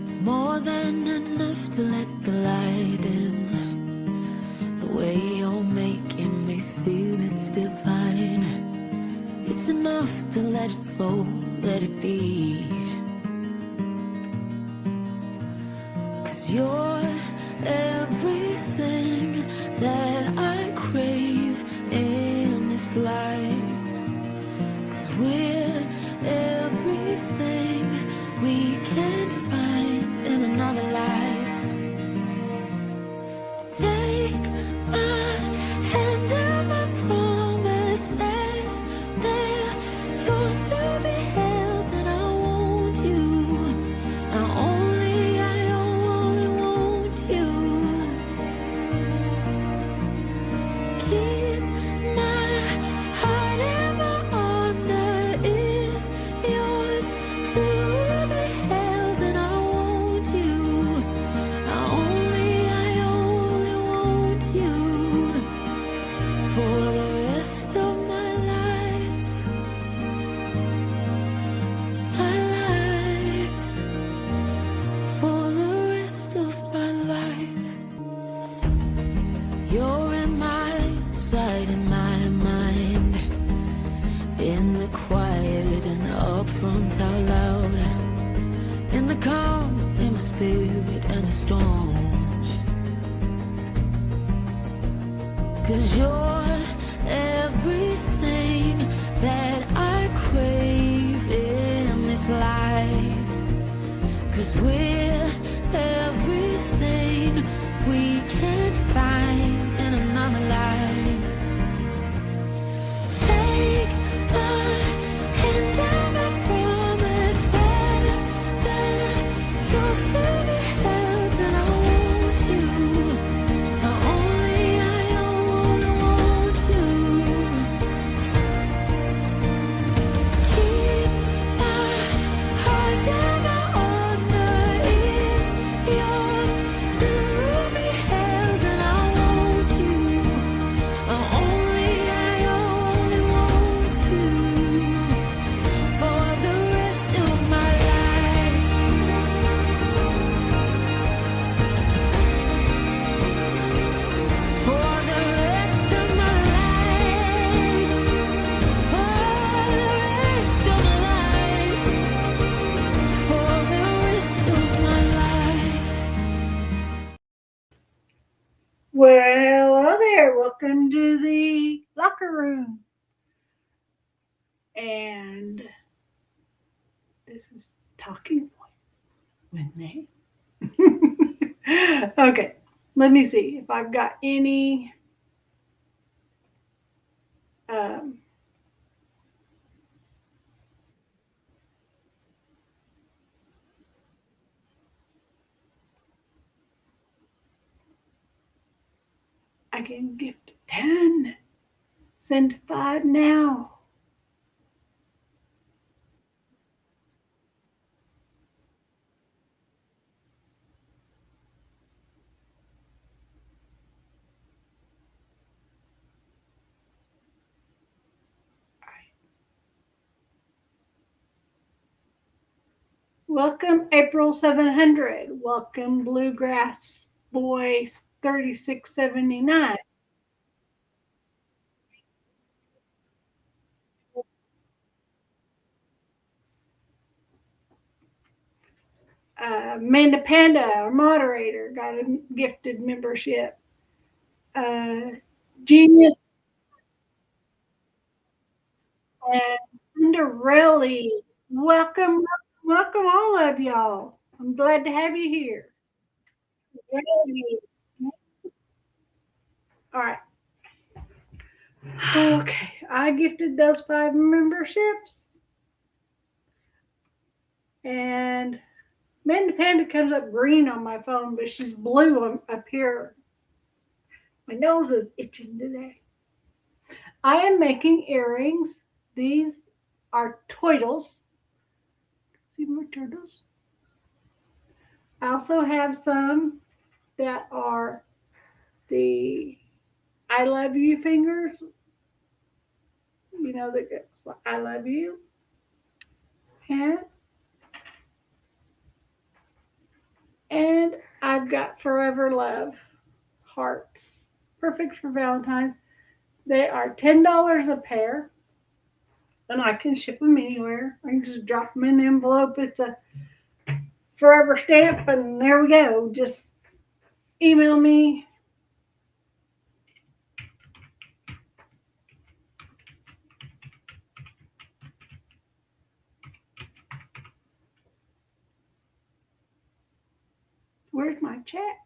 It's more than enough to let the light in. The way you're making me feel, it's divine. It's enough to let it flow, let it be. 'Cause you're everything that I crave in this life. 'Cause we're everything we can't find in another life. Take my hand and my promises, they're yours to be held, and I want you. I only want you. Keep my heart and my honor is yours to be held, and I want you. I only want you for the rest of my life. My life. For the rest of my life. You're in my sight, in my mind, in the quiet and the upfront out loud, in the calm, in my spirit and the storm. 'Cause you're everything that I crave in this life. 'Cause we're everything we can't find in another life. Take my hand and my promises, they're yours to be held, and I want you. I only want you. Keep my heart and my honor is yours to be held, and I want you. I only want you for the rest of my life. For the rest of my life. For the rest of my life. For the rest of my life. Well, hello there. Welcome to the locker room. And this is Talking Point with me. Okay, let me see if I've got any. Um, I can gift 10. Send 5 now. Welcome, April 700. Welcome, Bluegrass Boy 3679. Amanda Panda, our moderator, got a gifted membership. Uh, Genius and Cinderella. Welcome, welcome all of y'all. I'm glad to have you here. Ready. All right. Okay, I gifted those 5 memberships, and Amanda Panda comes up green on my phone, but she's blue up here. My nose is itching today. I am making earrings. These are turtles. See more turtles? I also have some that are the I love you fingers. You know, that I love you. And got Forever Love hearts. Perfect for Valentine's. They are $10 a pair, and I can ship them anywhere. I can just drop them in the envelope. It's a Forever stamp, and there we go. Just email me. Where's my chat?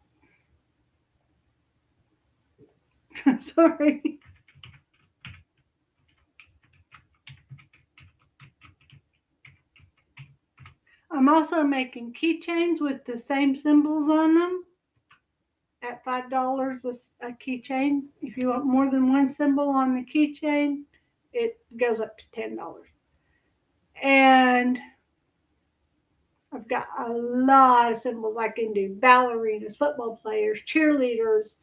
Sorry. I'm also making keychains with the same symbols on them at $5 a keychain. If you want more than one symbol on the keychain, it goes up to $10. And I've got a lot of symbols I can do. Ballerinas, football players, cheerleaders,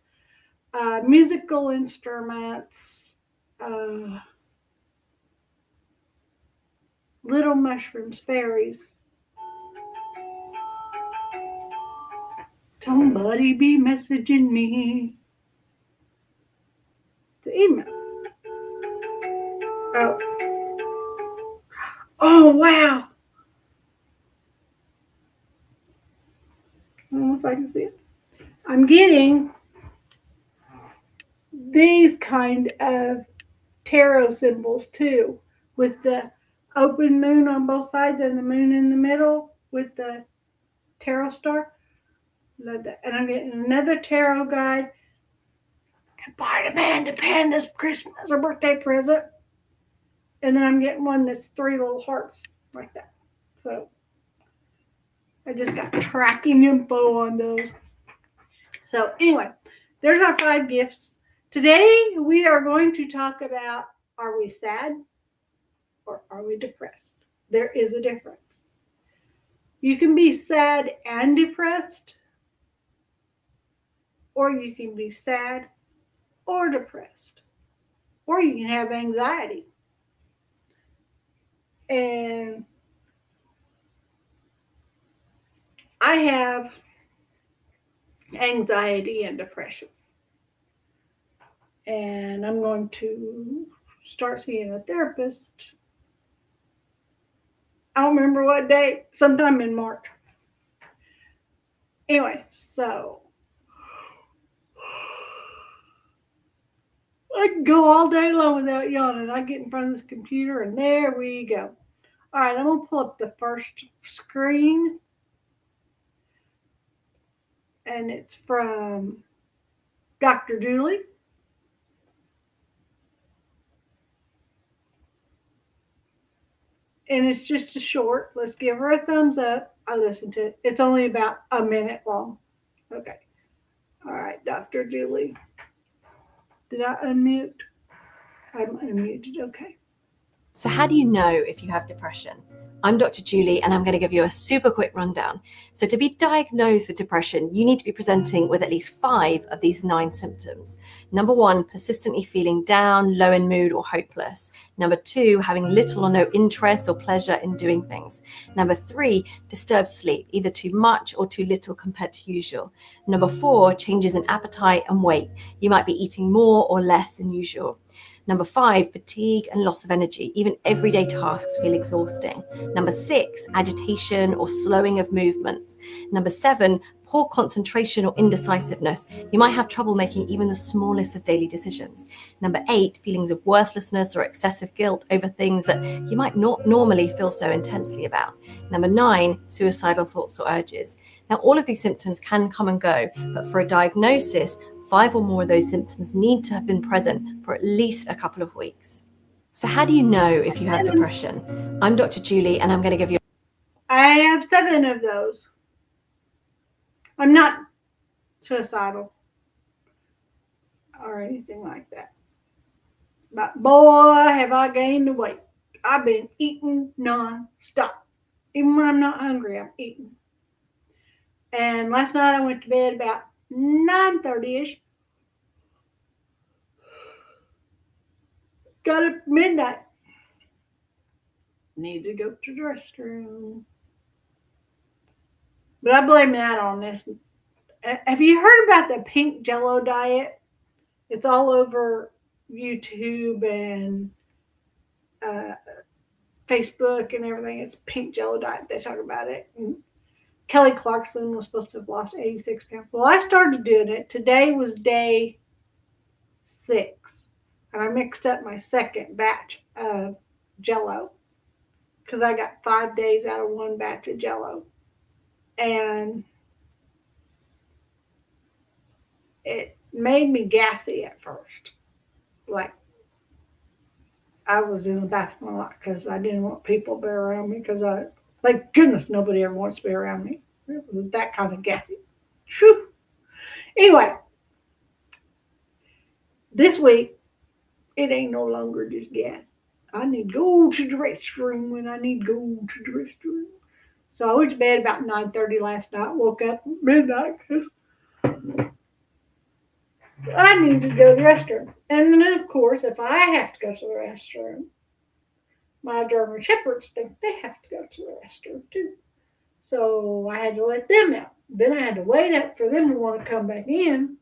musical instruments, little mushrooms, fairies. Somebody be messaging me. The email. Oh, wow. I don't know if I can see it. I'm getting these kind of tarot symbols too, with the open moon on both sides and the moon in the middle with the tarot star. Love that. And I'm getting another tarot guide. And buy Amanda Panda's Christmas or birthday present. And then I'm getting one that's 3 little hearts like that. So I just got tracking info on those. So anyway, there's our 5 gifts. Today we are going to talk about, are we sad or are we depressed? There is a difference. You can be sad and depressed, or you can be sad or depressed, or you can have anxiety. And I have anxiety and depression. And I'm going to start seeing a therapist. I don't remember what day, sometime in March. Anyway, so I can go all day long without yawning. I get in front of this computer and there we go. All right, I'm going to pull up the first screen. And it's from Dr. Julie. And it's just a short. Let's give her a thumbs up. I listened to it. It's only about a minute long. Okay. All right, Dr. Julie. Did I unmute? I'm unmuted. Okay. So how do you know if you have depression? I'm Dr. Julie, and I'm going to give you a super quick rundown. So to be diagnosed with depression, you need to be presenting with at least 5 of these 9 symptoms. Number 1, persistently feeling down, low in mood, or hopeless. Number 2, having little or no interest or pleasure in doing things. Number 3, disturbed sleep, either too much or too little compared to usual. Number 4, changes in appetite and weight. You might be eating more or less than usual. Number 5, fatigue and loss of energy. Even everyday tasks feel exhausting. Number 6, agitation or slowing of movements. Number 7, poor concentration or indecisiveness. You might have trouble making even the smallest of daily decisions. Number 8, feelings of worthlessness or excessive guilt over things that you might not normally feel so intensely about. Number 9, suicidal thoughts or urges. Now, all of these symptoms can come and go, but for a diagnosis, 5 or more of those symptoms need to have been present for at least a couple of weeks. So how do you know if you have depression? I'm Dr. Julie, and I'm going to give you... I have 7 of those. I'm not suicidal or anything like that. But boy, have I gained the weight. I've been eating non-stop. Even when I'm not hungry, I'm eating. And last night I went to bed about 9:30ish. Got up midnight. Need to go to the restroom. But I blame that on this Have you heard about the pink Jello diet? It's all over YouTube and uh, Facebook and everything. It's pink Jello diet. They talk about it. And Kelly Clarkson was supposed to have lost 86 pounds. Well, I started doing it. Today was day 6, and I mixed up my second batch of Jello because I got 5 days out of one batch of Jello, and it made me gassy at first. Like I was in the bathroom a lot because I didn't want people to be around me because thank goodness nobody ever wants to be around me. It was that kind of gassy. Whew. Anyway, this week it ain't no longer just gas. I need to go to the restroom when I need to go to the restroom. So I went to bed about 9:30 last night. Woke up at midnight because I need to go to the restroom. And then, of course, if I have to go to the restroom, my German Shepherds think they have to go to the restroom too. So I had to let them out. Then I had to wait up for them to want to come back in.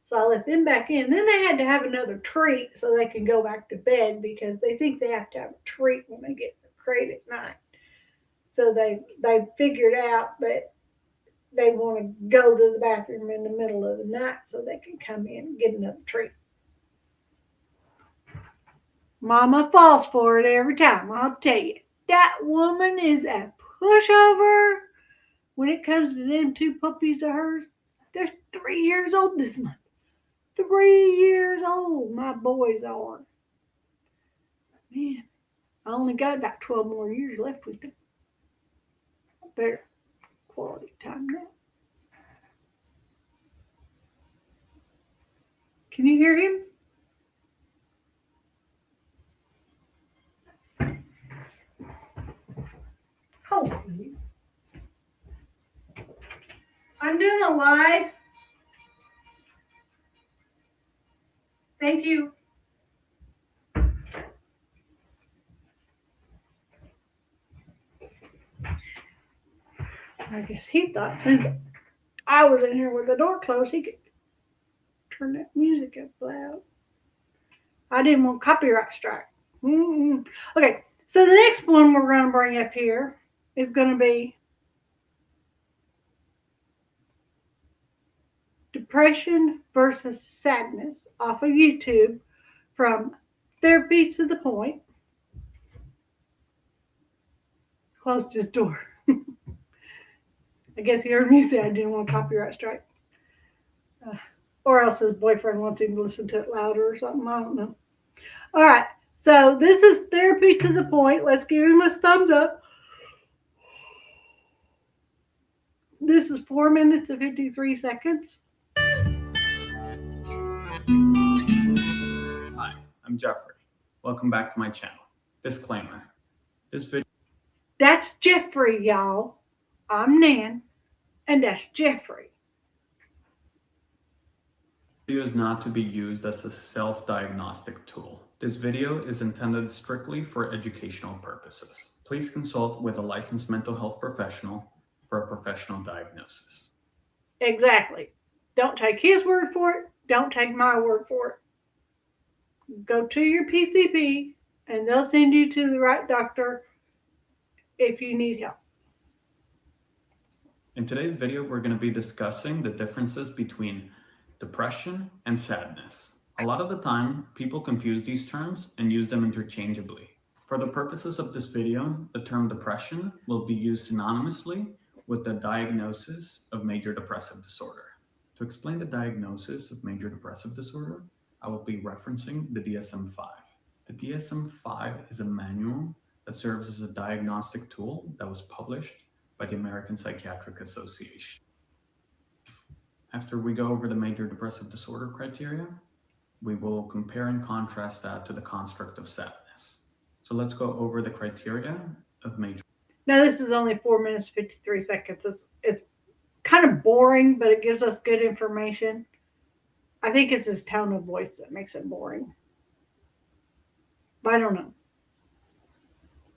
So I let them back in. Then they had to have another treat so they can go back to bed because they think they have to have a treat when they get in the crate at night. So they figured out that they want to go to the bathroom in the middle of the night so they can come in and get another treat. Mama falls for it every time, I'll tell you. That woman is a pushover when it comes to them 2 puppies of hers. They're 3 years old this month. 3 years old, my boys are. Man, I only got about 12 more years left with them. Better quality time now. Can you hear him? Hold on, please. I'm doing a live. Thank you. I guess he thought since I was in here with the door closed, he could turn that music up loud. I didn't want copyright strike. Okay, so the next one we're going to bring up here is going to be depression versus sadness off of YouTube from Therapy to the Point. Closed his door. I guess he heard me say I didn't want copyright strike. Or else his boyfriend wants him to listen to it louder or something. I don't know. All right. So this is Therapy to the Point. Let's give him a thumbs up. This is 4 minutes and 53 seconds. Hi, I'm Jeffrey. Welcome back to my channel. Disclaimer. This video That's Jeffrey, y'all. I'm Nan, and that's Jeffrey. is not to be used as a self-diagnostic tool. This video is intended strictly for educational purposes. Please consult with a licensed mental health professional for a professional diagnosis. Exactly. Don't take his word for it. Don't take my word for it. Go to your PCP, and they'll send you to the right doctor if you need help. In today's video, we're going to be discussing the differences between depression and sadness. A lot of the time, people confuse these terms and use them interchangeably. For the purposes of this video, the term depression will be used synonymously with the diagnosis of major depressive disorder. To explain the diagnosis of major depressive disorder, I will be referencing the DSM-5. The DSM-5 is a manual that serves as a diagnostic tool that was published by the American Psychiatric Association. After we go over the major depressive disorder criteria, we will compare and contrast that to the construct of sadness. So let's go over the criteria of major. Now, this is only 4 minutes, 53 seconds. It's kind of boring, but it gives us good information. I think it's his tone of voice that makes it boring. But I don't know.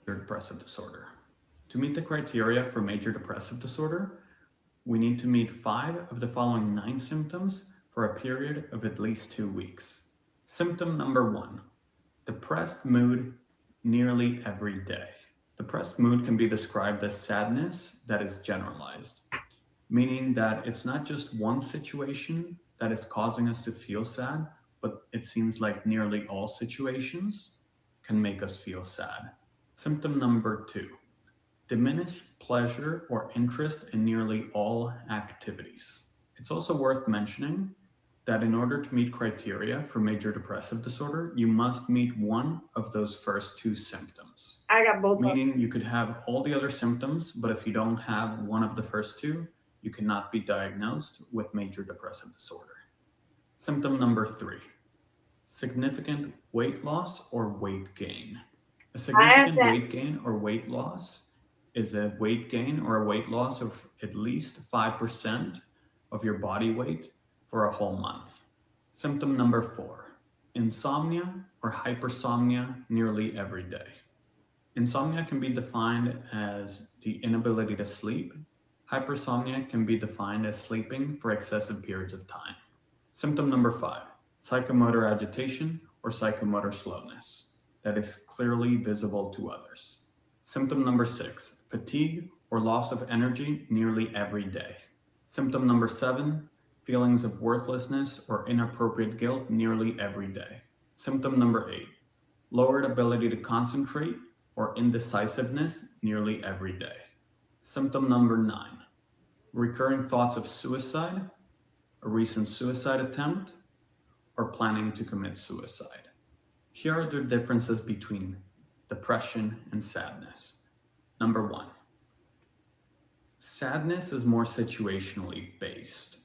Major depressive disorder. To meet the criteria for major depressive disorder, we need to meet 5 of the following 9 symptoms for a period of at least 2 weeks. Symptom number 1, depressed mood nearly every day. Depressed mood can be described as sadness that is generalized, meaning that it's not just one situation that is causing us to feel sad, but it seems like nearly all situations can make us feel sad. Symptom number 2, diminished pleasure or interest in nearly all activities. It's also worth mentioning that in order to meet criteria for major depressive disorder, you must meet one of those first 2 symptoms. I got both of them. Meaning you could have all the other symptoms, but if you don't have one of the first 2, you cannot be diagnosed with major depressive disorder. Symptom number 3, significant weight loss or weight gain. A significant weight gain or weight loss is a weight gain or a weight loss of at least 5% of your body weight for a whole month. Symptom number 4, insomnia or hypersomnia nearly every day. Insomnia can be defined as the inability to sleep. Hypersomnia can be defined as sleeping for excessive periods of time. Symptom number 5, psychomotor agitation or psychomotor slowness that is clearly visible to others. Symptom number 6, fatigue or loss of energy nearly every day. Symptom number 7, feelings of worthlessness or inappropriate guilt nearly every day. Symptom number 8, lowered ability to concentrate or indecisiveness nearly every day. Symptom number 9, recurring thoughts of suicide, a recent suicide attempt, or planning to commit suicide. Here are the differences between depression and sadness. Number 1, sadness is more situationally based,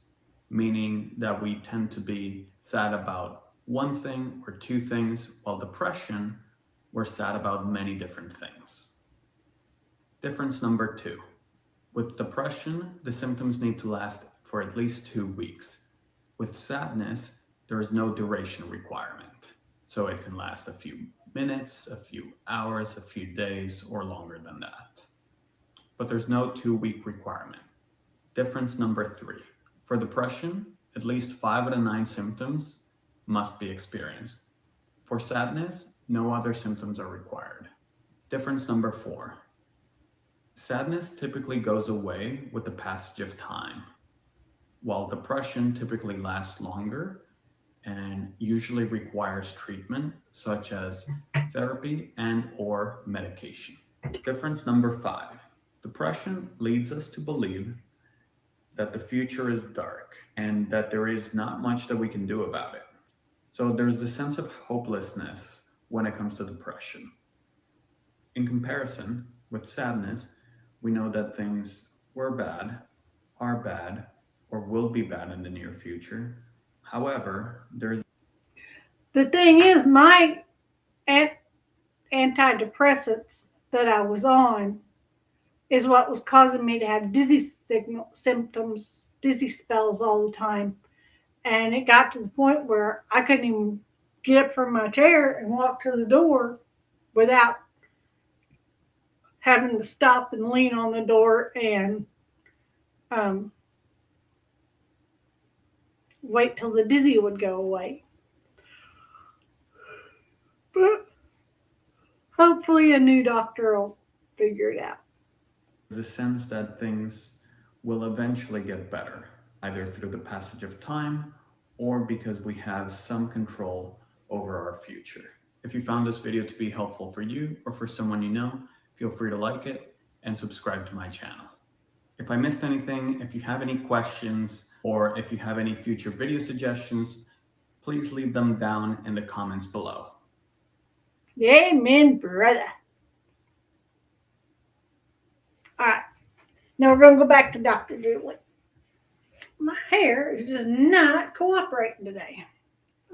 meaning that we tend to be sad about one thing or 2 things, while depression, we're sad about many different things. Difference number 2, with depression, the symptoms need to last for at least 2 weeks. With sadness, there is no duration requirement, so it can last a few minutes, a few hours, a few days, or longer than that. But there's no 2-week requirement. Difference number 3, for depression, at least 5 of the 9 symptoms must be experienced. For sadness, no other symptoms are required. Difference number 4, sadness typically goes away with the passage of time, while depression typically lasts longer and usually requires treatment such as therapy and or medication. Difference number 5, depression leads us to believe that the future is dark and that there is not much that we can do about it. So there's this sense of hopelessness when it comes to depression. In comparison, with sadness, we know that things were bad, are bad, or will be bad in the near future. However, The thing is, my antidepressants that I was on is what was causing me to have dizzy symptoms, dizzy spells all the time. And it got to the point where I couldn't even get up from my chair and walk to the door without having to stop and lean on the door and wait till the dizzy would go away. But hopefully a new doctor will figure it out. the sense that things will eventually get better, either through the passage of time or because we have some control over our future. If you found this video to be helpful for you or for someone you know, feel free to like it and subscribe to my channel. If I missed anything, if you have any questions, or if you have any future video suggestions, please leave them down in the comments below. Amen, brother. All right. Now we're going to go back to Dr. Julie. My hair is just not cooperating today.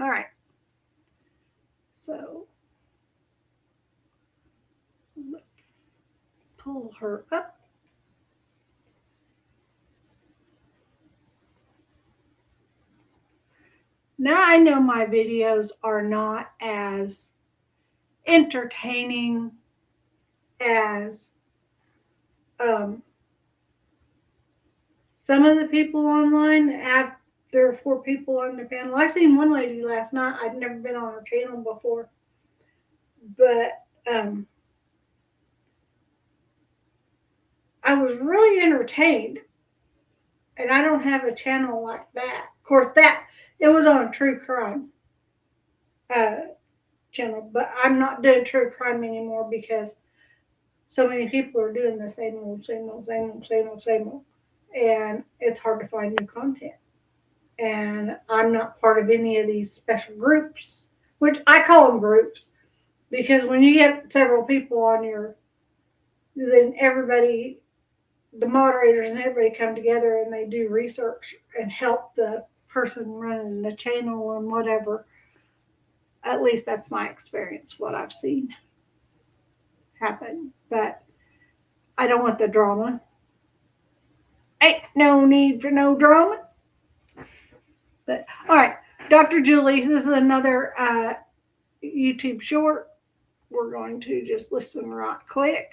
All right. So let's pull her up. Now I know my videos are not as entertaining as Some of the people online have, there are 4 people on the panel. I seen one lady last night. I'd never been on her channel before, but I was really entertained. And I don't have a channel like that. Of course, it was on a true crime channel, but I'm not doing true crime anymore because so many people are doing the same old, same old, same old, same old, same old, and it's hard to find new content. And I'm not part of any of these special groups, which I call them groups, because when you get several people on then everybody, the moderators and everybody come together and they do research and help the person running the channel and whatever. At least that's my experience, what I've seen happen. But I don't want the drama. Ain't no need for no drama. But all right, Dr. Julie, this is another YouTube short. We're going to just listen right quick.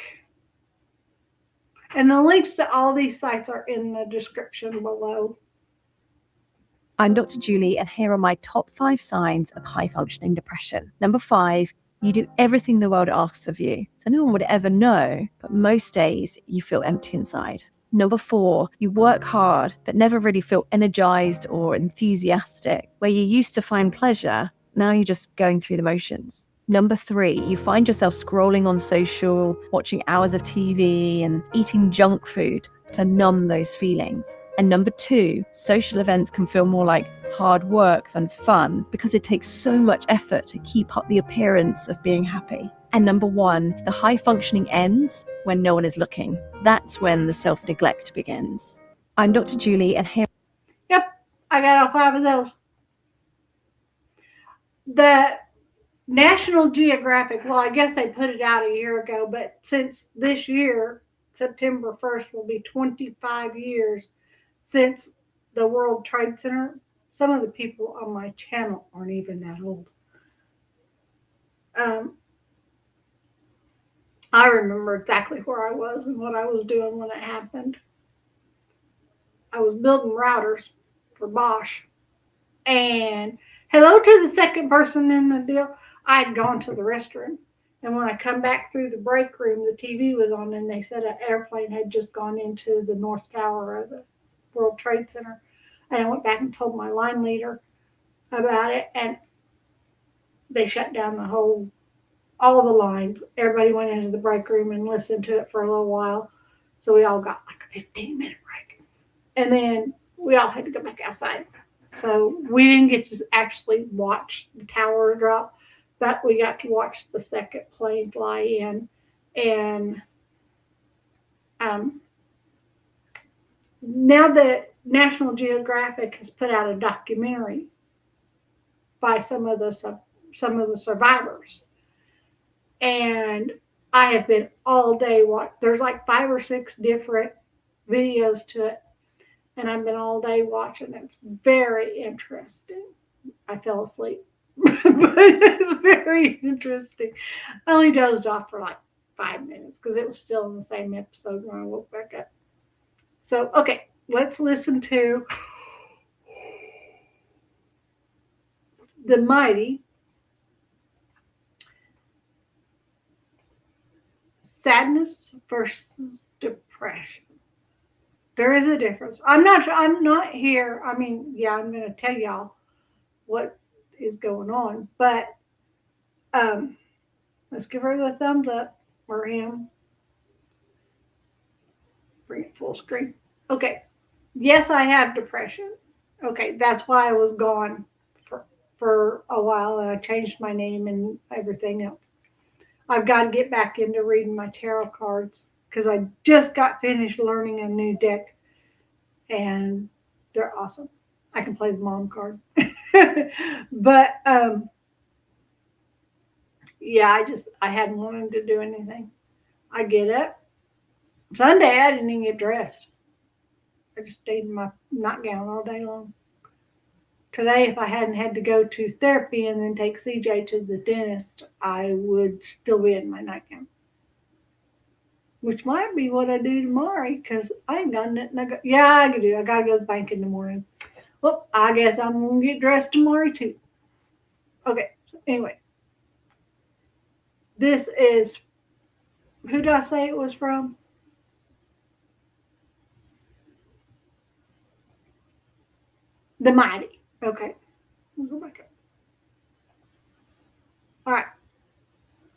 And the links to all these sites are in the description below. I'm Dr. Julie, and here are my top 5 signs of high-functioning depression. Number 5, you do everything the world asks of you. So no one would ever know, but most days you feel empty inside. Number 4, you work hard, but never really feel energized or enthusiastic. Where you used to find pleasure, now you're just going through the motions. Number 3, you find yourself scrolling on social, watching hours of TV, and eating junk food to numb those feelings. And number 2, social events can feel more like hard work than fun because it takes so much effort to keep up the appearance of being happy. And number 1, the high functioning ends when no one is looking. That's when the self-neglect begins. I'm Dr. Julie, and here... Yep, I got all 5 of those. The National Geographic, well, I guess they put it out a year ago, but since this year, September 1st will be 25 years since the World Trade Center. Some of the people on my channel aren't even that old. I remember exactly where I was and what I was doing when it happened. I was building routers for Bosch. And hello to the second person in the deal. I had gone to the restroom. And when I come back through the break room, the TV was on, and they said an airplane had just gone into the North Tower of the World Trade Center. And I went back and told my line leader about it, and they shut down all the lines. Everybody went into the break room and listened to it for a little while. So we all got like a 15-minute break. And then we all had to go back outside. So we didn't get to actually watch the tower drop, but we got to watch the second plane fly in. And now that National Geographic has put out a documentary by some of the survivors, and I have been all day watching. There's like 5 or 6 different videos to it, and I've been all day watching. It's very interesting. I fell asleep, but it's very interesting. I only dozed off for like 5 minutes because it was still in the same episode when I woke back up. So, okay, let's listen to the mighty sadness versus depression. There is a difference. I'm not here. I mean, yeah, I'm going to tell y'all what is going on, but let's give her the thumbs up or him. Bring it full screen. Okay. Yes, I have depression. Okay, that's why I was gone for a while, and I changed my name and everything else. I've got to get back into reading my tarot cards because I just got finished learning a new deck, and they're awesome. I can play the mom card. But yeah, I hadn't wanted to do anything. I get up. Sunday, I didn't even get dressed. I just stayed in my nightgown all day long. Today, if I hadn't had to go to therapy and then take CJ to the dentist, I would still be in my nightgown. which might be what I do tomorrow because I ain't got nothing. Yeah, I can do. I gotta go to the bank in the morning. Well, I guess I'm gonna get dressed tomorrow too. Okay. So anyway, this is who did I say it was from? The Mighty. Okay. We'll go back up. All right.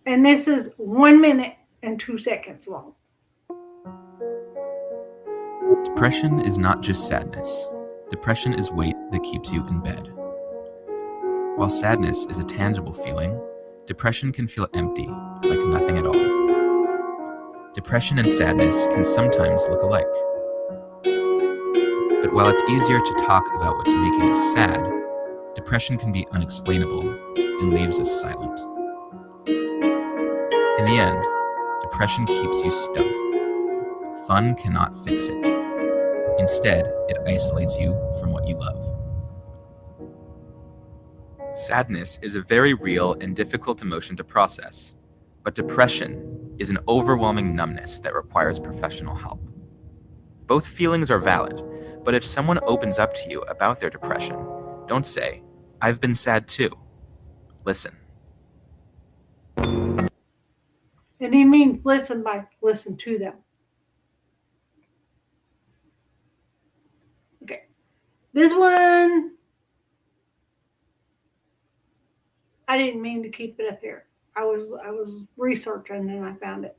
And this is 1 minute and 2 seconds long. Depression is not just sadness. Depression is weight that keeps you in bed. While sadness is a tangible feeling, depression can feel empty, like nothing at all. Depression and sadness can sometimes look alike. But while it's easier to talk about what's making us sad, depression can be unexplainable and leaves us silent. In the end, depression keeps you stuck. Fun cannot fix it. Instead, it isolates you from what you love. Sadness is a very real and difficult emotion to process, but depression is an overwhelming numbness that requires professional help. Both feelings are valid, but if someone opens up to you about their depression, don't say, "I've been sad too." Listen. And he means listen by listen to them. Okay. This one, I didn't mean to keep it up here. I was researching and then I found it.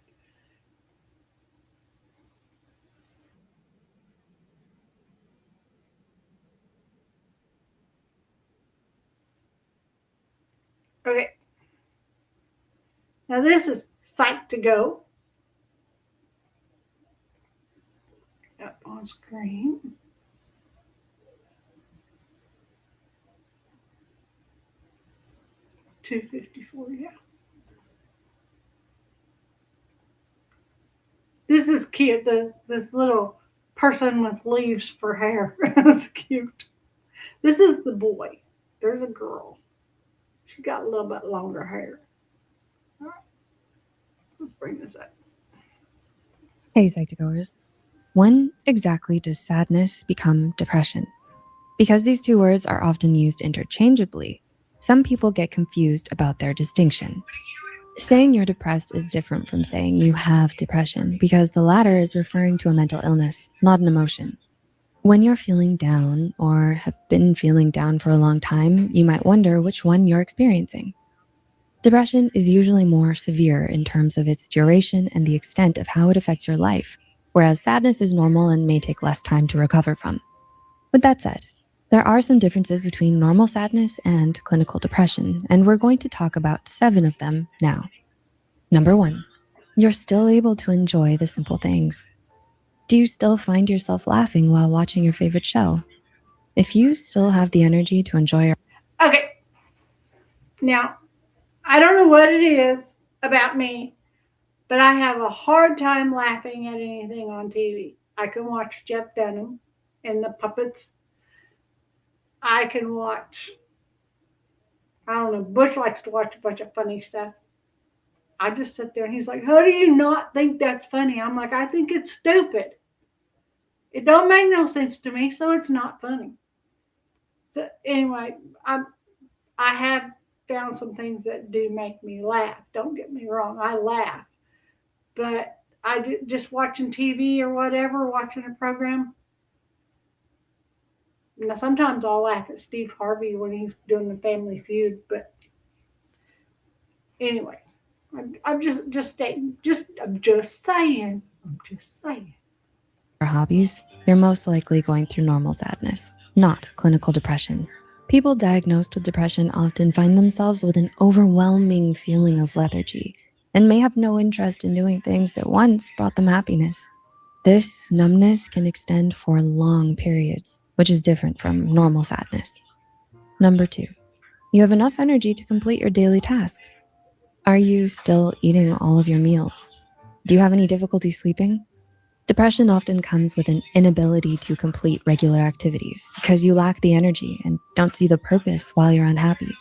Okay. Now this is Psych to Go. Up on screen. $2.54, yeah. This is cute. This little person with leaves for hair. That's cute. This is the boy. There's a girl. She got a little bit longer hair. All right. Let's bring this up. Hey, Psych2Goers. When exactly does sadness become depression? Because these two words are often used interchangeably, some people get confused about their distinction. Saying you're depressed is different from saying you have depression because the latter is referring to a mental illness, not an emotion. When you're feeling down or have been feeling down for a long time, you might wonder which one you're experiencing. Depression is usually more severe in terms of its duration and the extent of how it affects your life, whereas sadness is normal and may take less time to recover from. With that said, there are some differences between normal sadness and clinical depression, and we're going to talk about 7 of them now. Number 1, you're still able to enjoy the simple things. Do you still find yourself laughing while watching your favorite show? If you still have the energy to enjoy your... Okay. Now, I don't know what it is about me, but I have a hard time laughing at anything on TV. I can watch Jeff Dunham and the puppets. I can watch, I don't know, Bush likes to watch a bunch of funny stuff. I just sit there and he's like, how do you not think that's funny? I'm like, I think it's stupid. It don't make no sense to me, so it's not funny. So anyway, I have found some things that do make me laugh. Don't get me wrong, I laugh. But just watching TV or whatever, watching a program. Now sometimes I'll laugh at Steve Harvey when he's doing the Family Feud, but anyway, I'm just saying. hobbies, you're most likely going through normal sadness, not clinical depression. People diagnosed with depression often find themselves with an overwhelming feeling of lethargy and may have no interest in doing things that once brought them happiness. This numbness can extend for long periods, which is different from normal sadness. Number 2, you have enough energy to complete your daily tasks. Are you still eating all of your meals? Do you have any difficulty sleeping? Depression often comes with an inability to complete regular activities because you lack the energy and don't see the purpose while you're unhappy.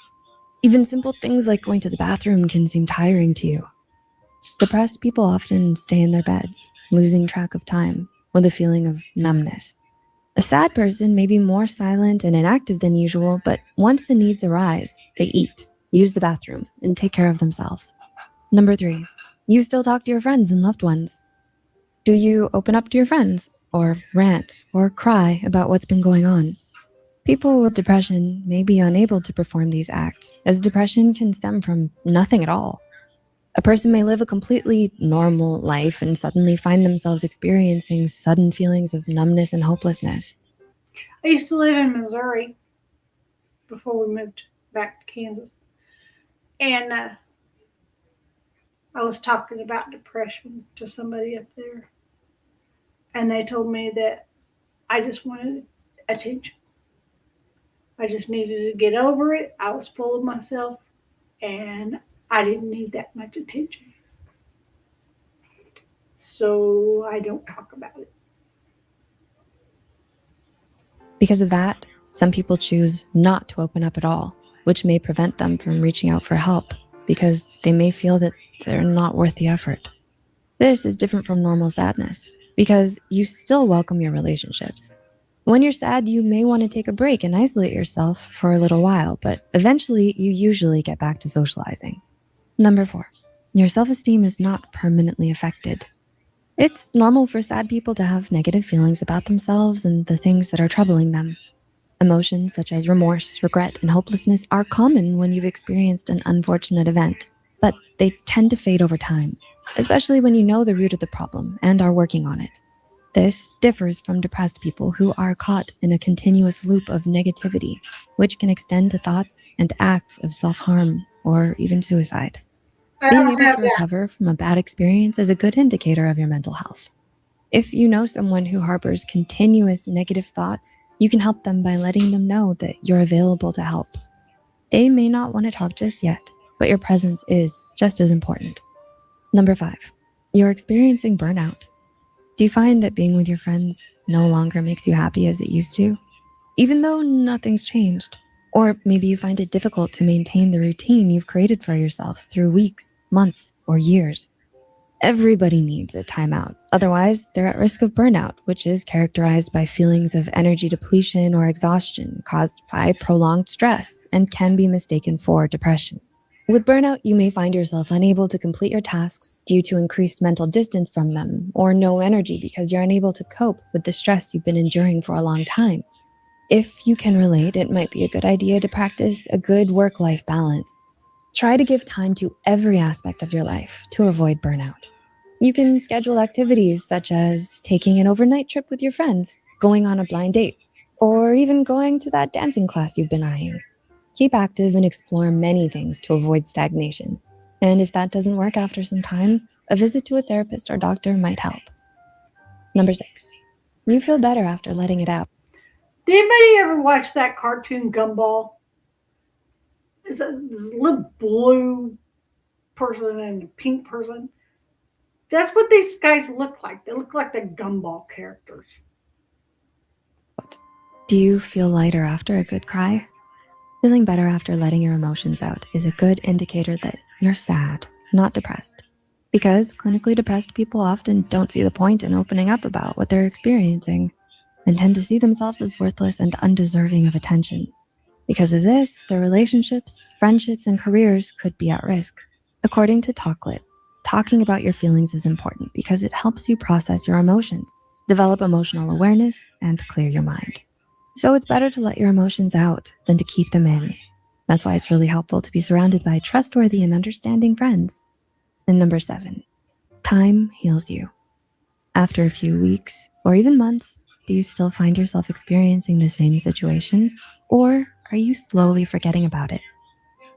Even simple things like going to the bathroom can seem tiring to you. Depressed people often stay in their beds, losing track of time, with a feeling of numbness. A sad person may be more silent and inactive than usual, but once the needs arise, they eat, use the bathroom, and take care of themselves. Number 3, you still talk to your friends and loved ones. Do you open up to your friends, or rant, or cry about what's been going on? People with depression may be unable to perform these acts, as depression can stem from nothing at all. A person may live a completely normal life and suddenly find themselves experiencing sudden feelings of numbness and hopelessness. I used to live in Missouri before we moved back to Kansas. And I was talking about depression to somebody up there. And they told me that I just wanted attention. I just needed to get over it. I was full of myself and I didn't need that much attention. So I don't talk about it. Because of that, some people choose not to open up at all, which may prevent them from reaching out for help because they may feel that they're not worth the effort. This is different from normal sadness because you still welcome your relationships. When you're sad, you may want to take a break and isolate yourself for a little while, but eventually you usually get back to socializing. Number 4, your self-esteem is not permanently affected. It's normal for sad people to have negative feelings about themselves and the things that are troubling them. Emotions such as remorse, regret, and hopelessness are common when you've experienced an unfortunate event, but they tend to fade over time, especially when you know the root of the problem and are working on it. This differs from depressed people who are caught in a continuous loop of negativity, which can extend to thoughts and acts of self-harm or even suicide. Being able to recover from a bad experience is a good indicator of your mental health. If you know someone who harbors continuous negative thoughts, you can help them by letting them know that you're available to help. They may not want to talk just yet, but your presence is just as important. Number 5, you're experiencing burnout. Do you find that being with your friends no longer makes you happy as it used to, even though nothing's changed? Or maybe you find it difficult to maintain the routine you've created for yourself through weeks, months, or years. Everybody needs a timeout. Otherwise, they're at risk of burnout, which is characterized by feelings of energy depletion or exhaustion caused by prolonged stress and can be mistaken for depression. With burnout, you may find yourself unable to complete your tasks due to increased mental distance from them, or no energy because you're unable to cope with the stress you've been enduring for a long time. If you can relate, it might be a good idea to practice a good work-life balance. Try to give time to every aspect of your life to avoid burnout. You can schedule activities such as taking an overnight trip with your friends, going on a blind date, or even going to that dancing class you've been eyeing. Keep active and explore many things to avoid stagnation. And if that doesn't work after some time, a visit to a therapist or doctor might help. Number 6, you feel better after letting it out. Did anybody ever watch that cartoon Gumball? It's a little blue person and a pink person. That's what these guys look like. They look like the Gumball characters. Do you feel lighter after a good cry? Feeling better after letting your emotions out is a good indicator that you're sad, not depressed. Because clinically depressed people often don't see the point in opening up about what they're experiencing and tend to see themselves as worthless and undeserving of attention. Because of this, their relationships, friendships, and careers could be at risk. According to Talklit, talking about your feelings is important because it helps you process your emotions, develop emotional awareness, and clear your mind. So it's better to let your emotions out than to keep them in. That's why it's really helpful to be surrounded by trustworthy and understanding friends. And number 7, time heals you. After a few weeks or even months, do you still find yourself experiencing the same situation, or are you slowly forgetting about it?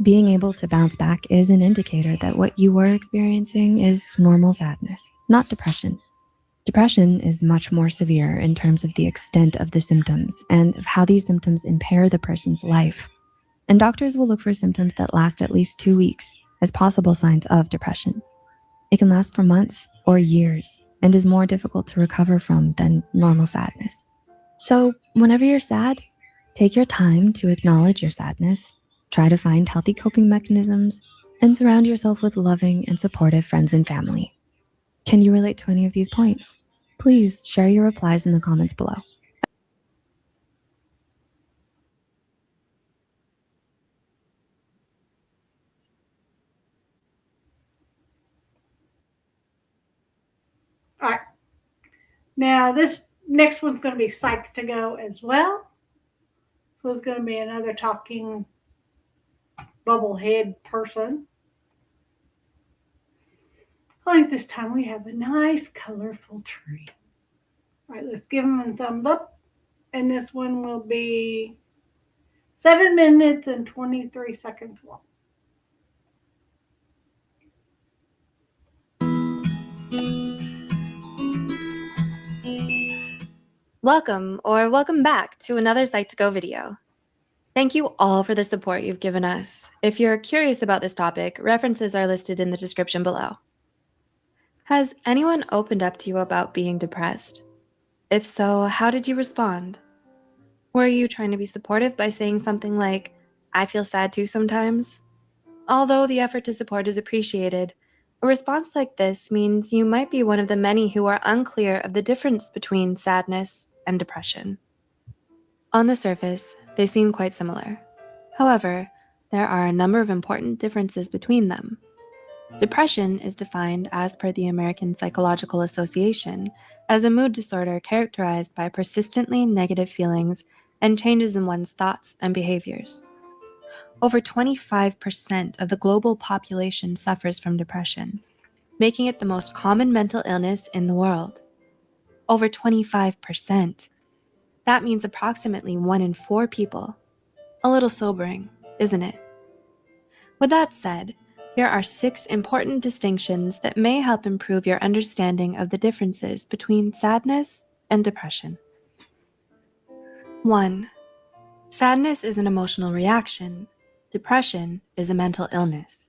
Being able to bounce back is an indicator that what you were experiencing is normal sadness, not depression. Depression is much more severe in terms of the extent of the symptoms and of how these symptoms impair the person's life. And doctors will look for symptoms that last at least 2 weeks as possible signs of depression. It can last for months or years and is more difficult to recover from than normal sadness. So whenever you're sad, take your time to acknowledge your sadness, try to find healthy coping mechanisms, and surround yourself with loving and supportive friends and family. Can you relate to any of these points? Please share your replies in the comments below. All right. Now this next one's going to be psyched to go as well. So it's going to be another talking bubblehead person. I think this time we have a nice colorful tree. All right, let's give them a thumbs up. And this one will be 7 minutes and 23 seconds long. Welcome back to another Psych2Go video. Thank you all for the support you've given us. If you're curious about this topic, references are listed in the description below. Has anyone opened up to you about being depressed? If so, how did you respond? Were you trying to be supportive by saying something like, "I feel sad too sometimes"? Although the effort to support is appreciated, a response like this means you might be one of the many who are unclear of the difference between sadness and depression. On the surface, they seem quite similar. However, there are a number of important differences between them. Depression is defined, as per the American Psychological Association, as a mood disorder characterized by persistently negative feelings and changes in one's thoughts and behaviors. Over 25% of the global population suffers from depression, making it the most common mental illness in the world. Over 25%. That means approximately 1 in 4 people. A little sobering, isn't it? With that said, here are 6 important distinctions that may help improve your understanding of the differences between sadness and depression. 1. Sadness is an emotional reaction. Depression is a mental illness.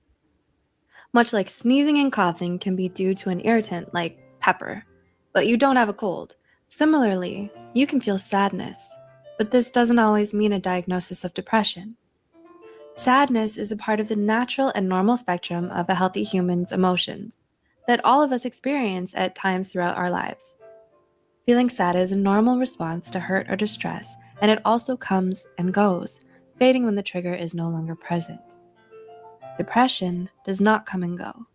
Much like sneezing and coughing can be due to an irritant like pepper, but you don't have a cold. Similarly, you can feel sadness, but this doesn't always mean a diagnosis of depression. Sadness is a part of the natural and normal spectrum of a healthy human's emotions that all of us experience at times throughout our lives. Feeling sad is a normal response to hurt or distress, and it also comes and goes, fading when the trigger is no longer present. Depression does not come and go.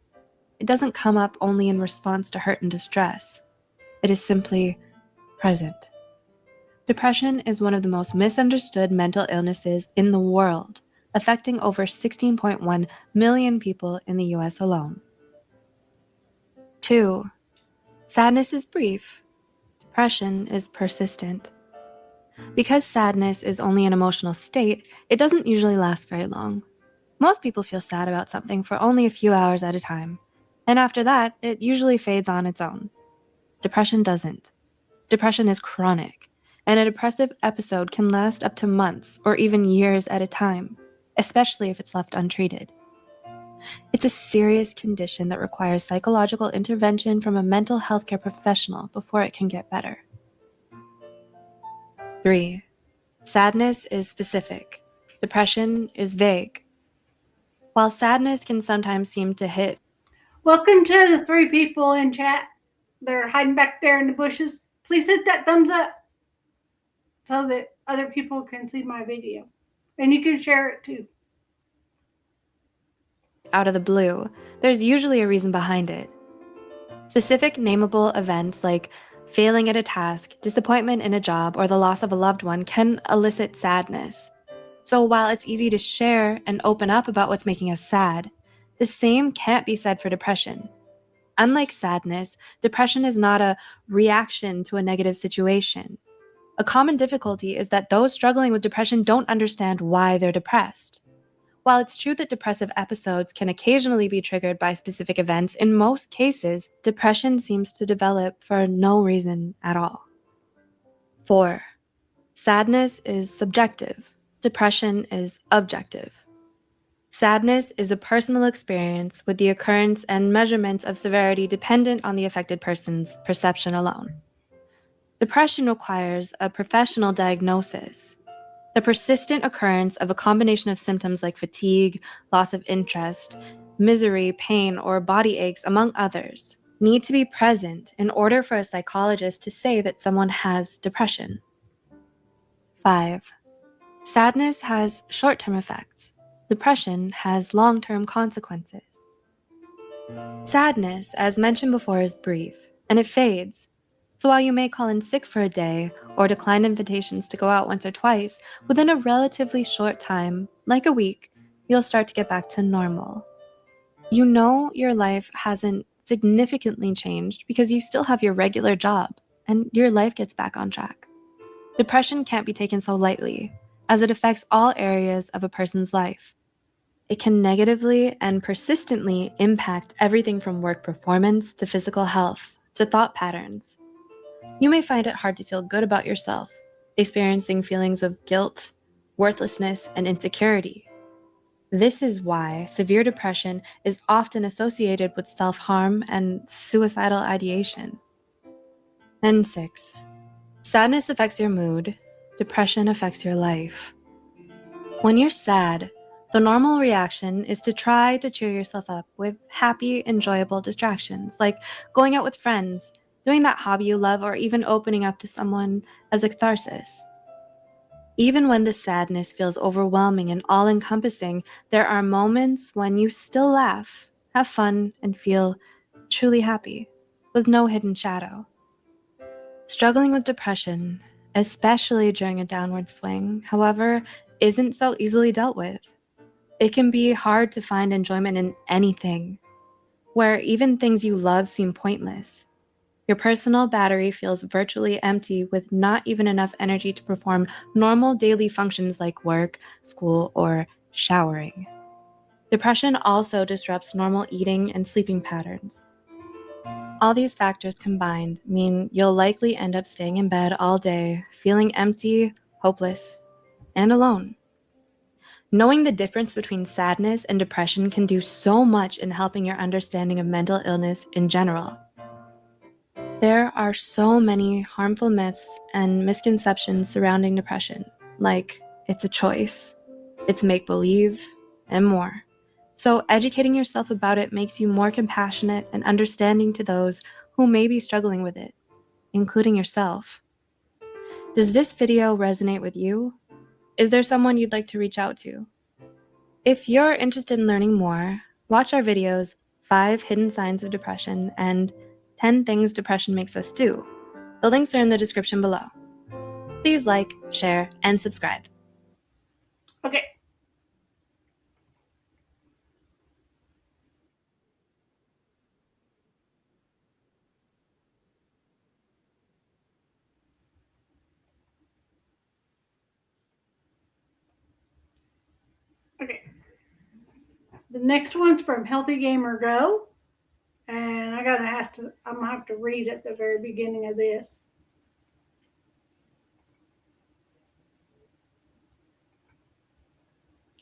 It doesn't come up only in response to hurt and distress. It is simply present. Depression is one of the most misunderstood mental illnesses in the world, affecting over 16.1 million people in the US alone. 2. Sadness is brief. Depression is persistent. Because sadness is only an emotional state, it doesn't usually last very long. Most people feel sad about something for only a few hours at a time, and after that, it usually fades on its own. Depression doesn't. Depression is chronic, and a depressive episode can last up to months or even years at a time, especially if it's left untreated. It's a serious condition that requires psychological intervention from a mental health care professional before it can get better. 3. Sadness is specific. Depression is vague. While sadness can sometimes seem to hit. Welcome to the 3 people in chat. They're hiding back there in the bushes. Please hit that thumbs up so that other people can see my video. And you can share it too. Out of the blue, there's usually a reason behind it. Specific nameable events like failing at a task, disappointment in a job, or the loss of a loved one can elicit sadness. So while it's easy to share and open up about what's making us sad, the same can't be said for depression. Unlike sadness, depression is not a reaction to a negative situation. A common difficulty is that those struggling with depression don't understand why they're depressed. While it's true that depressive episodes can occasionally be triggered by specific events, in most cases, depression seems to develop for no reason at all. 4. Sadness is subjective. Depression is objective. Sadness is a personal experience with the occurrence and measurement of severity dependent on the affected person's perception alone. Depression requires a professional diagnosis. The persistent occurrence of a combination of symptoms like fatigue, loss of interest, misery, pain, or body aches, among others, need to be present in order for a psychologist to say that someone has depression. 5. Sadness has short-term effects. Depression has long-term consequences. Sadness, as mentioned before, is brief, and it fades. So while you may call in sick for a day or decline invitations to go out once or twice, within a relatively short time, like a week, you'll start to get back to normal. You know your life hasn't significantly changed because you still have your regular job, and your life gets back on track. Depression can't be taken so lightly, as it affects all areas of a person's life. It can negatively and persistently impact everything from work performance to physical health to thought patterns. You may find it hard to feel good about yourself, experiencing feelings of guilt, worthlessness, and insecurity. This is why severe depression is often associated with self-harm and suicidal ideation. And 6. Sadness affects your mood. Depression affects your life. When you're sad, the normal reaction is to try to cheer yourself up with happy, enjoyable distractions, like going out with friends, doing that hobby you love, or even opening up to someone as a catharsis. Even when the sadness feels overwhelming and all-encompassing, there are moments when you still laugh, have fun, and feel truly happy, with no hidden shadow. Struggling with depression, especially during a downward swing, however, isn't so easily dealt with. It can be hard to find enjoyment in anything, where even things you love seem pointless. Your personal battery feels virtually empty with not even enough energy to perform normal daily functions like work, school, or showering. Depression also disrupts normal eating and sleeping patterns. All these factors combined mean you'll likely end up staying in bed all day, feeling empty, hopeless, and alone. Knowing the difference between sadness and depression can do so much in helping your understanding of mental illness in general. There are so many harmful myths and misconceptions surrounding depression, like it's a choice, it's make-believe, and more. So educating yourself about it makes you more compassionate and understanding to those who may be struggling with it, including yourself. Does this video resonate with you? Is there someone you'd like to reach out to? If you're interested in learning more, watch our videos 5 Hidden Signs of Depression and 10 Things Depression Makes Us Do. The links are in the description below. Please like, share, and subscribe. Okay. Okay. The next one's from Healthy Gamer Go. And I'm gonna have to read at the very beginning of this.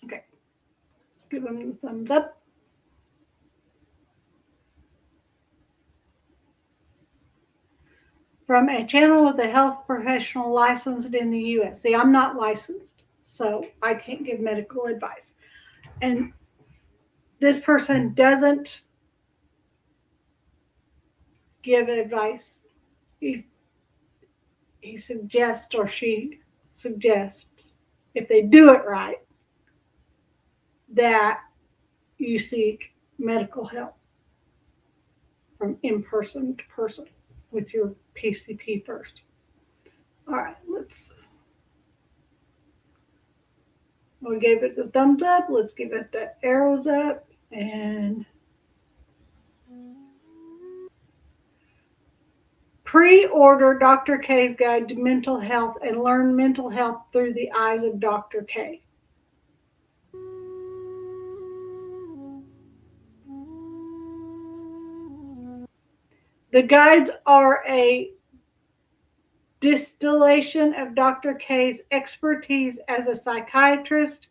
Okay. Let's give them the thumbs up. From a channel with a health professional licensed in the US. See, I'm not licensed, so I can't give medical advice. And this person doesn't give advice. He suggests, or she suggests, if they do it right, that you seek medical help from in person to person with your PCP first. All right, we gave it the thumbs up. Let's give it the arrows up and pre-order Dr. K's Guide to Mental Health and learn mental health through the eyes of Dr. K. The guides are a distillation of Dr. K's expertise as a psychiatrist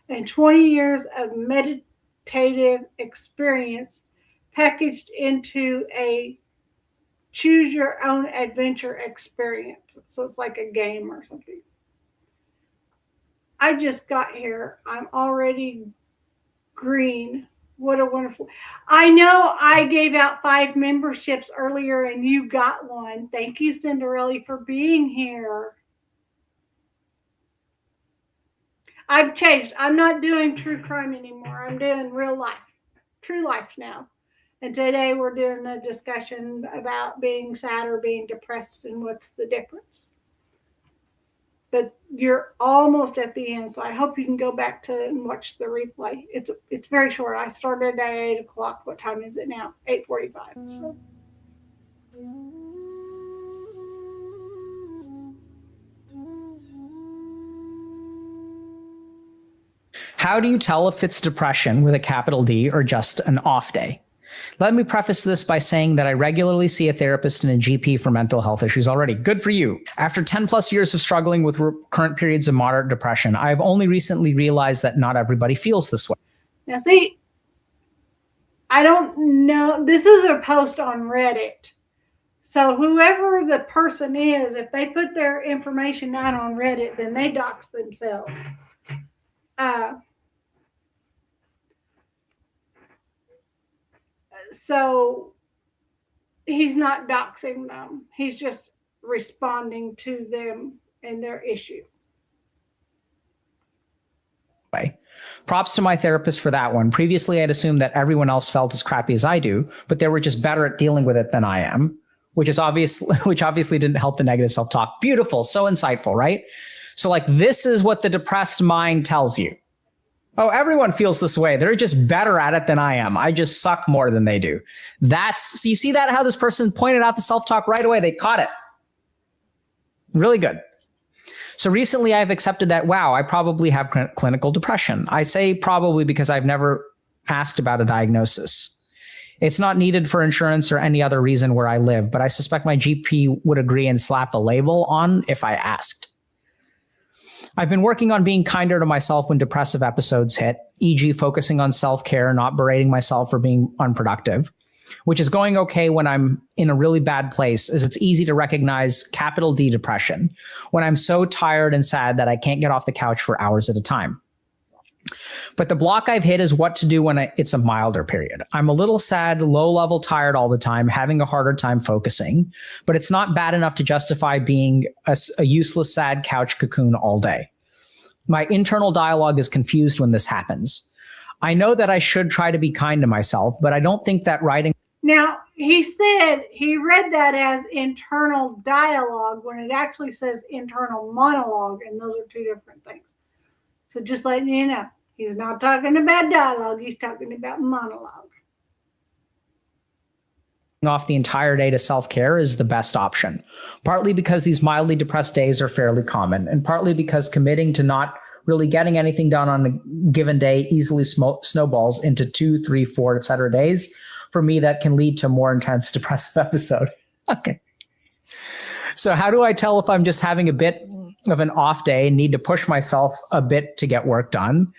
and 20 years of meditative experience packaged into a choose your own adventure experience. So it's like a game or something. I just got here. I'm already green What a wonderful. I know I gave out 5 memberships earlier and you got one. Thank you, Cinderella, for being here. I've changed. I'm not doing true crime anymore. I'm doing real life, true life now. And today we're doing a discussion about being sad or being depressed and what's the difference. But you're almost at the end, so I hope you can go back to and watch the replay. It's very short. I started at 8 o'clock. What time is it now? 8:45. So. How do you tell if it's depression with a capital D or just an off day? Let me preface this by saying that I regularly see a therapist and a GP for mental health issues already. Good for you. After 10 plus years of struggling with recurrent periods of moderate depression, I've only recently realized that not everybody feels this way. Now, see, I don't know. This is a post on Reddit. So whoever the person is, if they put their information out on Reddit, then they dox themselves. So he's not doxing them. He's just responding to them and their issue. Props to my therapist for that one. Previously, I'd assumed that everyone else felt as crappy as I do, but they were just better at dealing with it than I am, which obviously didn't help the negative self-talk. Beautiful, so insightful, right? So like this is what the depressed mind tells you. Oh, everyone feels this way. They're just better at it than I am. I just suck more than they do. So you see that how this person pointed out the self-talk right away. They caught it. Really good. So recently I've accepted that, wow, I probably have clinical depression. I say probably because I've never asked about a diagnosis. It's not needed for insurance or any other reason where I live, but I suspect my GP would agree and slap a label on if I asked. I've been working on being kinder to myself when depressive episodes hit, e.g. focusing on self-care, not berating myself for being unproductive, which is going okay when I'm in a really bad place, as it's easy to recognize capital D depression when I'm so tired and sad that I can't get off the couch for hours at a time. But the block I've hit is what to do when it's a milder period. I'm a little sad, low-level tired all the time, having a harder time focusing, but it's not bad enough to justify being a useless, sad couch cocoon all day. My internal dialogue is confused when this happens. I know that I should try to be kind to myself, but I don't think that writing... Now, he said he read that as internal dialogue when it actually says internal monologue, and those are two different things. So just letting you know. He's not talking about dialogue. He's talking about monologue. Off the entire day to self-care is the best option, partly because these mildly depressed days are fairly common, and partly because committing to not really getting anything done on a given day easily snowballs into 2, 3, 4, etc. days. For me, that can lead to more intense depressive episode. Okay. So how do I tell if I'm just having a bit of an off day and need to push myself a bit to get work done?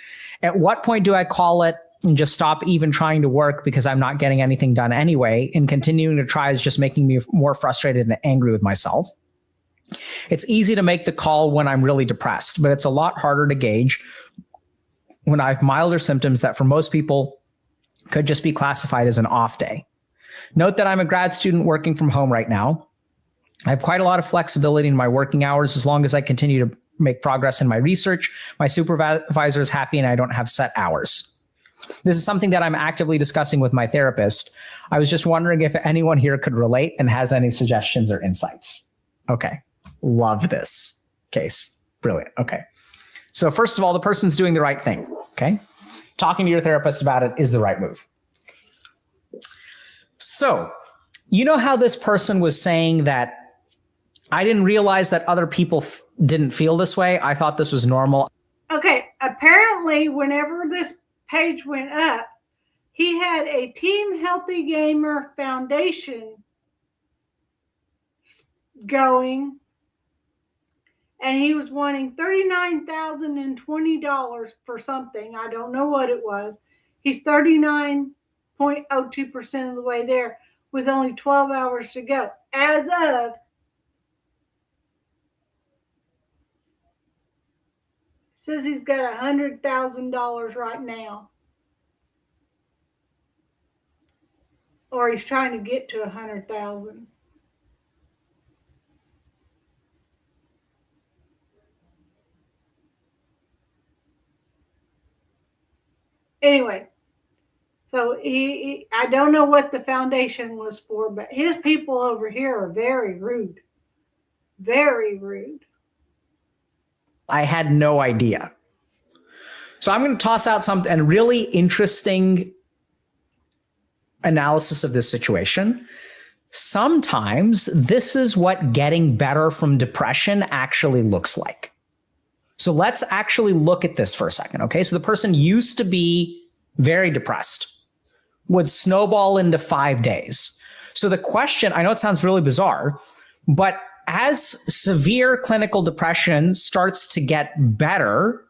At what point do I call it and just stop even trying to work because I'm not getting anything done anyway, and continuing to try is just making me more frustrated and angry with myself? It's easy to make the call when I'm really depressed, but it's a lot harder to gauge when I have milder symptoms that for most people could just be classified as an off day. Note that I'm a grad student working from home right now. I have quite a lot of flexibility in my working hours as long as I continue to make progress in my research. My supervisor is happy and I don't have set hours. This is something that I'm actively discussing with my therapist. I was just wondering if anyone here could relate and has any suggestions or insights. Okay. Love this case. Brilliant. Okay. So first of all, the person's doing the right thing. Okay. Talking to your therapist about it is the right move. So, you know how this person was saying that I didn't realize that other people didn't feel this way. I thought this was normal. Okay, apparently whenever this page went up, he had a Team Healthy Gamer Foundation going, and he was wanting $39,020 for something. I don't know what it was. He's 39.02% of the way there with only 12 hours to go. As of says he's got $100,000 right now. or he's trying to get to 100,000. Anyway, so I don't know what the foundation was for, but his people over here are very rude. Very rude. I had no idea. So I'm going to toss out something, a really interesting analysis of this situation. Sometimes this is what getting better from depression actually looks like. So let's actually look at this for a second. Okay. So the person used to be very depressed, would snowball into 5 days. So the question, I know it sounds really bizarre, but as severe clinical depression starts to get better,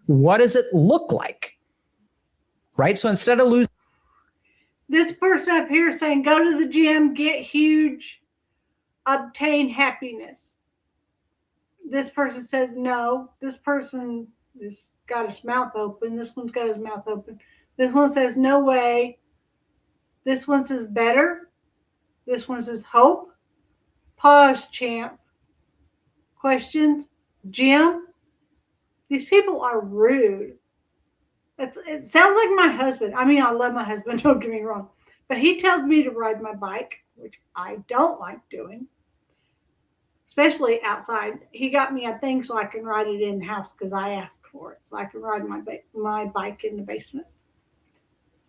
what does it look like? Right? So instead of losing this person up here saying, go to the gym, get huge, obtain happiness. This person says no. This person has got his mouth open. This one's got his mouth open. This one says no way. This one says better. This one says hope. Pause, champ. Questions? Jim? These people are rude. It sounds like my husband. I mean, I love my husband, don't get me wrong. But he tells me to ride my bike, which I don't like doing, especially outside. He got me a thing so I can ride it in the house because I asked for it. So I can ride my bike in the basement.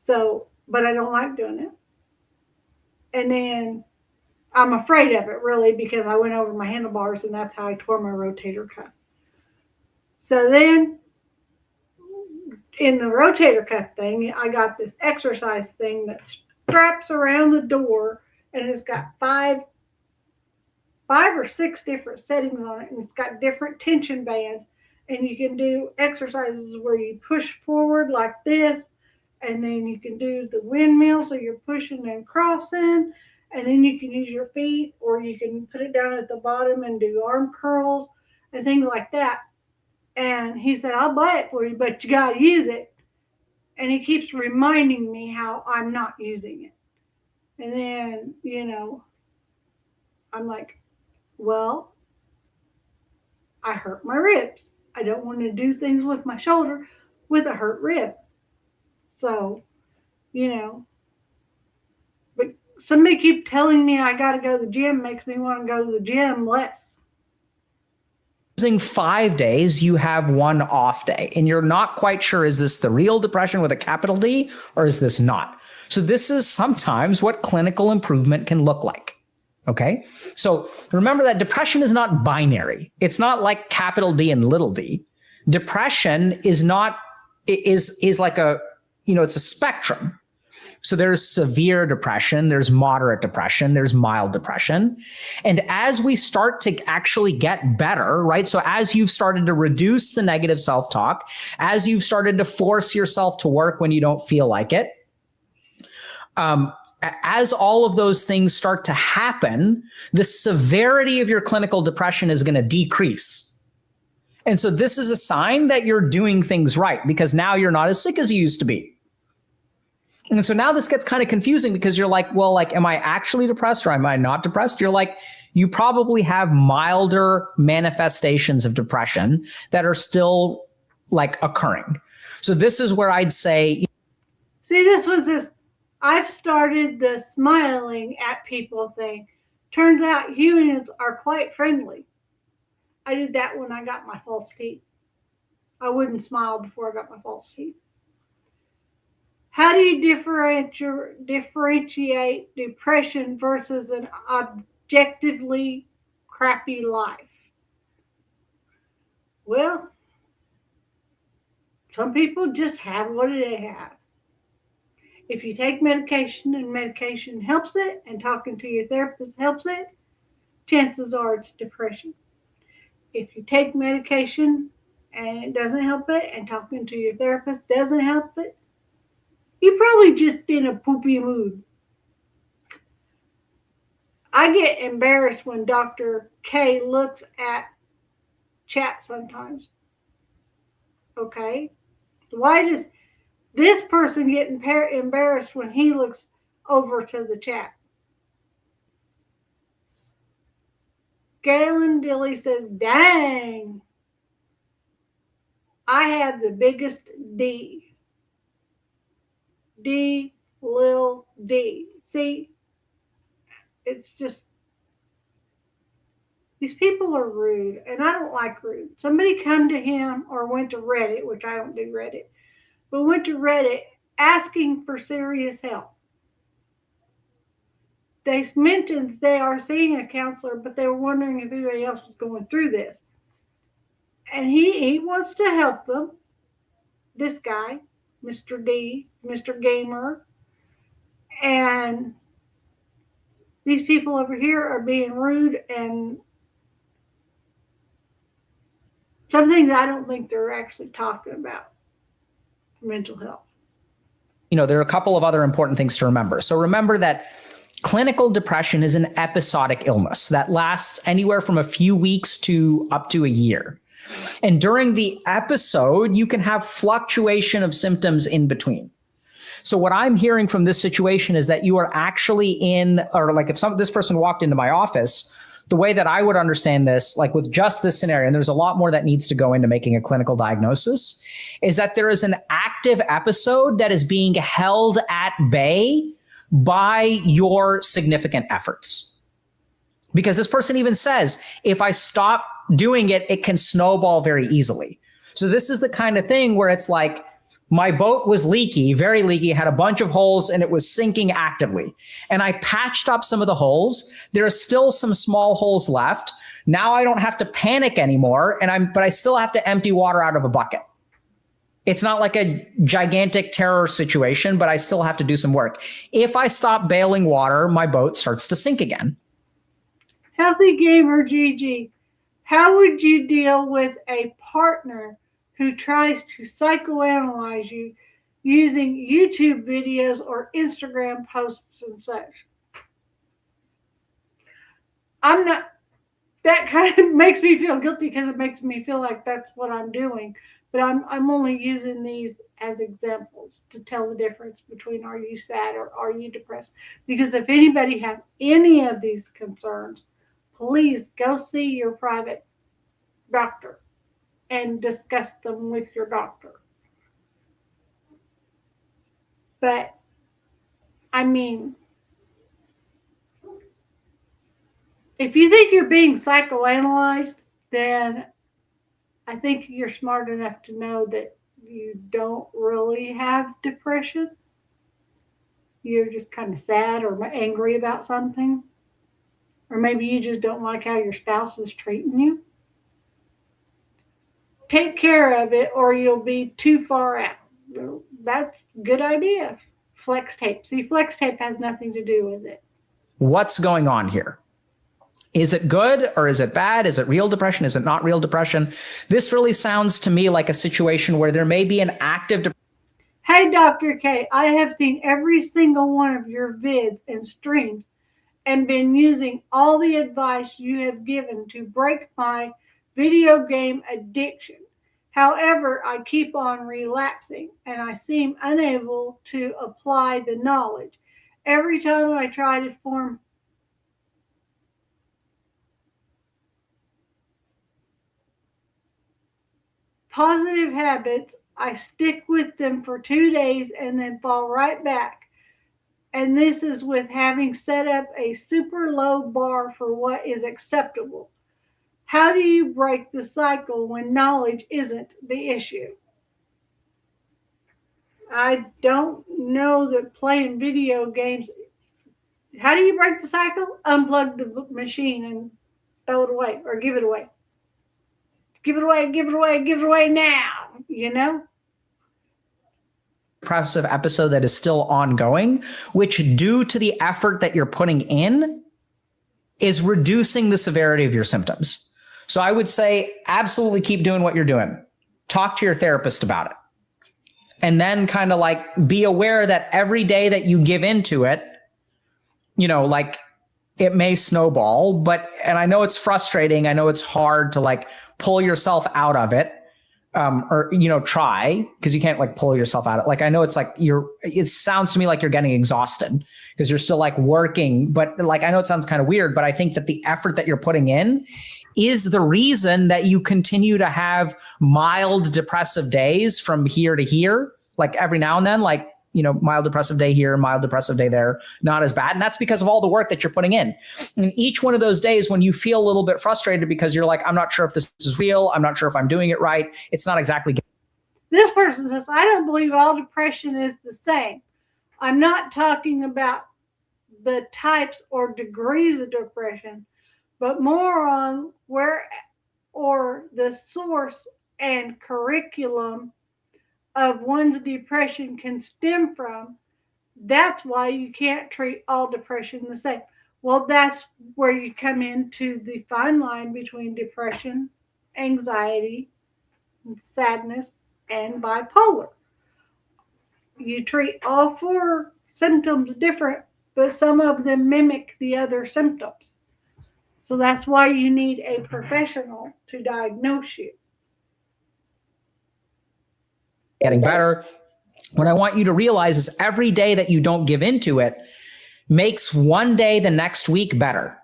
So, but I don't like doing it. And then I'm afraid of it, really, because I went over my handlebars and that's how I tore my rotator cuff. So then in the rotator cuff thing, I got this exercise thing that straps around the door, and it's got five or six different settings on it, and it's got different tension bands, and you can do exercises where you push forward like this, and then you can do the windmill, so you're pushing and crossing, and then you can use your feet, or you can put it down at the bottom and do arm curls and things like that. And he said, I'll buy it for you, but you got to use it. And he keeps reminding me how I'm not using it. And then, I'm like, well, I hurt my ribs. I don't want to do things with my shoulder with a hurt rib. So, but somebody keep telling me I got to go to the gym makes me want to go to the gym less. 5 days, you have one off day, and you're not quite sure, is this the real depression with a capital D or is this not? So this is sometimes what clinical improvement can look like. Okay. So remember that depression is not binary. It's not like capital D and little d. Depression is like it's a spectrum. So there's severe depression, there's moderate depression, there's mild depression. And as we start to actually get better, right? So as you've started to reduce the negative self-talk, as you've started to force yourself to work when you don't feel like it, as all of those things start to happen, the severity of your clinical depression is going to decrease. And so this is a sign that you're doing things right, because now you're not as sick as you used to be. And so now this gets kind of confusing because you're like, well, like, am I actually depressed or am I not depressed? You're like, you probably have milder manifestations of depression that are still like occurring. So this is where I'd say. See, this was this, I've started the smiling at people thing. Turns out humans are quite friendly. I did that when I got my false teeth. I wouldn't smile before I got my false teeth. How do you differentiate depression versus an objectively crappy life? Well, some people just have what they have. If you take medication and medication helps it, and talking to your therapist helps it, chances are it's depression. If you take medication and it doesn't help it, and talking to your therapist doesn't help it, you're probably just in a poopy mood. I get embarrassed when Dr. K looks at chat sometimes. Okay? Why does this person get embarrassed when he looks over to the chat. Galen Dilly says, dang, I have the biggest D. D, Lil D. See, it's just, these people are rude, and I don't like rude. Somebody come to him or went to Reddit, which I don't do Reddit, but went to Reddit asking for serious help. They mentioned they are seeing a counselor, but they were wondering if anybody else was going through this. And he wants to help them. This guy, Mr. D, Mr. Gamer, and these people over here are being rude and something that I don't think they're actually talking about mental health. You know, there are a couple of other important things to remember. So remember that clinical depression is an episodic illness that lasts anywhere from a few weeks to up to a year. And during the episode, you can have fluctuation of symptoms in between. So what I'm hearing from this situation is that you are actually in, or like if this person walked into my office, the way that I would understand this, like with just this scenario, and there's a lot more that needs to go into making a clinical diagnosis, is that there is an active episode that is being held at bay by your significant efforts. Because this person even says, if I stop doing it, it can snowball very easily. So this is the kind of thing where it's like, my boat was leaky, very leaky, had a bunch of holes, and it was sinking actively. And I patched up some of the holes. There are still some small holes left. Now I don't have to panic anymore, but I still have to empty water out of a bucket. It's not like a gigantic terror situation, but I still have to do some work. If I stop bailing water, my boat starts to sink again. Healthy Gamer GG, how would you deal with a partner who tries to psychoanalyze you using YouTube videos or Instagram posts and such? That kind of makes me feel guilty because it makes me feel like that's what I'm doing. But I'm only using these as examples to tell the difference between are you sad or are you depressed? Because if anybody has any of these concerns, please go see your private doctor and discuss them with your doctor. But, I mean, if you think you're being psychoanalyzed, then I think you're smart enough to know that you don't really have depression. You're just kind of sad or angry about something. Or maybe you just don't like how your spouse is treating you. Take care of it or you'll be too far out. That's a good idea. Flex tape. See, flex tape has nothing to do with it. What's going on here? Is it good or is it bad? Is it real depression? Is it not real depression? This really sounds to me like a situation where there may be an active depression. Hey, Dr. K, I have seen every single one of your vids and streams and been using all the advice you have given to break my video game addiction. However, I keep on relapsing and I seem unable to apply the knowledge. Every time I try to form positive habits, I stick with them for 2 days and then fall right back. And this is with having set up a super low bar for what is acceptable. How do you break the cycle when knowledge isn't the issue? I don't know that playing video games. How do you break the cycle? Unplug the machine and throw it away or give it away. Give it away, give it away, give it away now, you know? Depressive episode that is still ongoing, which due to the effort that you're putting in is reducing the severity of your symptoms. So I would say absolutely keep doing what you're doing. Talk to your therapist about it. And then kind of like be aware that every day that you give into it, you know, like it may snowball, and I know it's frustrating. I know it's hard to like pull yourself out of it. or, you know, try, because you can't like pull yourself out of it. Like, I know it's like it sounds to me like you're getting exhausted because you're still like working, but like, I know it sounds kind of weird, but I think that the effort that you're putting in is the reason that you continue to have mild depressive days from here to here, like every now and then, like, you know, mild depressive day here, mild depressive day there, not as bad. And that's because of all the work that you're putting in. And each one of those days when you feel a little bit frustrated because you're like, I'm not sure if this is real, I'm not sure if I'm doing it right, it's not exactly. This person says, I don't believe all depression is the same. I'm not talking about the types or degrees of depression, but more on where or the source and curriculum of one's depression can stem from. That's why you can't treat all depression the same. Well, that's where you come into the fine line between depression, anxiety, sadness, and bipolar. You treat all four symptoms different, but some of them mimic the other symptoms. So that's why you need a professional to diagnose you. Getting better. What I want you to realize is every day that you don't give into it makes one day the next week better,